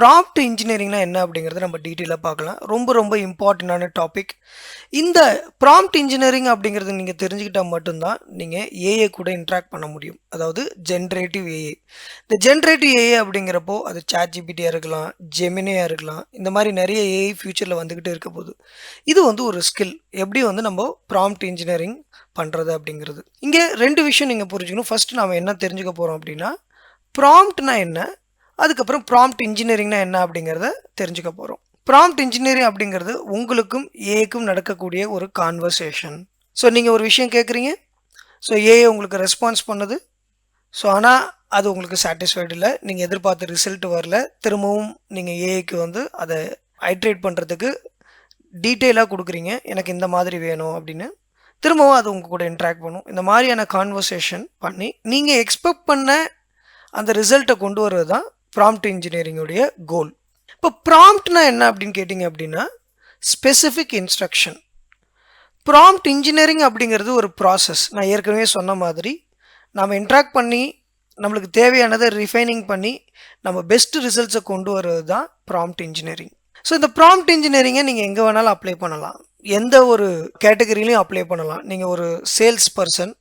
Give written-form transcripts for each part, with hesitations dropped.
Prompt இன்ஜினியரிங்னா என்ன அப்படிங்கிறத நம்ம டீட்டெயிலாக பார்க்கலாம். ரொம்ப இம்பார்ட்டண்டான டாபிக். இந்த ப்ராம்ப்ட் இன்ஜினியரிங் அப்படிங்கிறது நீங்கள் தெரிஞ்சுக்கிட்டால் மட்டும்தான் நீங்கள் ஏஏ கூட இன்ட்ராக்ட் பண்ண முடியும். அதாவது ஜென்ரேட்டிவ் ஏஏ. இந்த ஜென்ரேட்டிவ் ஏஏ அப்படிங்கிறப்போ அது சாட்ஜிபிடியாக இருக்கலாம், ஜெமினியாக இருக்கலாம். இந்த மாதிரி நிறைய ஏஐ ஃபியூச்சரில் வந்துக்கிட்டு இருக்க போகுது. இது ஒரு ஸ்கில். எப்படி நம்ம ப்ராம்ப்ட் இன்ஜினியரிங் பண்ணுறது அப்படிங்கிறது. இங்கே 2 விஷயம் நீங்கள் புரிஞ்சுக்கணும். ஃபர்ஸ்ட் நாம் என்ன தெரிஞ்சுக்க போகிறோம் அப்படின்னா, ப்ராம்ப்ட்னா என்ன, அதுக்கப்புறம் ப்ராம்ப்ட் இன்ஜினியரிங்னா என்ன அப்படிங்கிறத தெரிஞ்சுக்க போகிறோம். ப்ராம்ப்ட் இன்ஜினியரிங் அப்படிங்கிறது உங்களுக்கும் ஏஐக்கும் நடக்கக்கூடிய ஒரு கான்வர்சேஷன். ஸோ நீங்கள் ஒரு விஷயம் கேட்குறீங்க, ஸோ ஏஐ உங்களுக்கு ரெஸ்பான்ஸ் பண்ணுது. ஸோ ஆனால் அது உங்களுக்கு சாட்டிஸ்ஃபைடு இல்லை, நீங்கள் எதிர்பார்த்த ரிசல்ட் வரல. திரும்பவும் நீங்கள் ஏஐக்கு அதை ஐட்ரேட் பண்ணுறதுக்கு டீட்டெயிலாக கொடுக்குறீங்க, எனக்கு இந்த மாதிரி வேணும் அப்படின்னு. திரும்பவும் அது உங்கள் கூட இன்ட்ராக்ட் பண்ணும். இந்த மாதிரியான கான்வர்சேஷன் பண்ணி நீங்கள் எக்ஸ்பெக்ட் பண்ண அந்த ரிசல்ட்டை கொண்டு வர்றது தான் ப்ராம்ப்ட் இன்ஜினியரிங்குடைய கோல். இப்போ ப்ராம்ப்ட்னா என்ன அப்படின்னு கேட்டிங்க அப்படின்னா, ஸ்பெசிஃபிக் இன்ஸ்ட்ரக்ஷன். ப்ராம்ப்ட் இன்ஜினியரிங் அப்படிங்கிறது ஒரு ப்ராசஸ். நான் ஏற்கனவே சொன்ன மாதிரி நாம் இன்ட்ராக்ட் பண்ணி நம்மளுக்கு தேவையானதை ரிஃபைனிங் பண்ணி நம்ம பெஸ்ட் ரிசல்ட்ஸை கொண்டு வர்றது தான் ப்ராம்ப்ட் இன்ஜினியரிங். ஸோ இந்த ப்ராம்ப்ட் இன்ஜினியரிங்கை நீங்கள் எங்கே வேணாலும் அப்ளை பண்ணலாம், எந்த ஒரு கேட்டகரியிலையும் அப்ளை பண்ணலாம். நீங்கள் ஒரு சேல்ஸ் பர்சன்,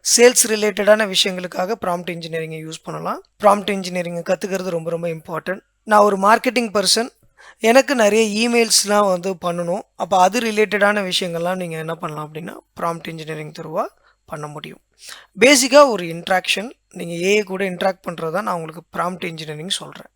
சேல்ஸ் ரிலேட்டடான விஷயங்களுக்காக ப்ராம்ப்ட் இன்ஜினியரிங்கை யூஸ் பண்ணலாம். ப்ராம்ப்ட் இன்ஜினியரிங்கை கற்றுக்கிறது ரொம்ப இம்பார்ட்டன்ட். நான் ஒரு மார்க்கெட்டிங் பர்சன், எனக்கு நிறைய இமெயில்ஸ்லாம் பண்ணணும். அப்போ அது ரிலேட்டடான விஷயங்கள்லாம் நீங்கள் என்ன பண்ணலாம் அப்படின்னா ப்ராம்ப்ட் இன்ஜினியரிங் த்ரூவாக பண்ண முடியும். பேசிக்காக ஒரு இன்ட்ராக்ஷன், நீங்கள் ஏஐ கூட இன்ட்ராக்ட் பண்ணுறது தான் நான் உங்களுக்கு ப்ராம்ப்ட் இன்ஜினியரிங் சொல்கிறேன்.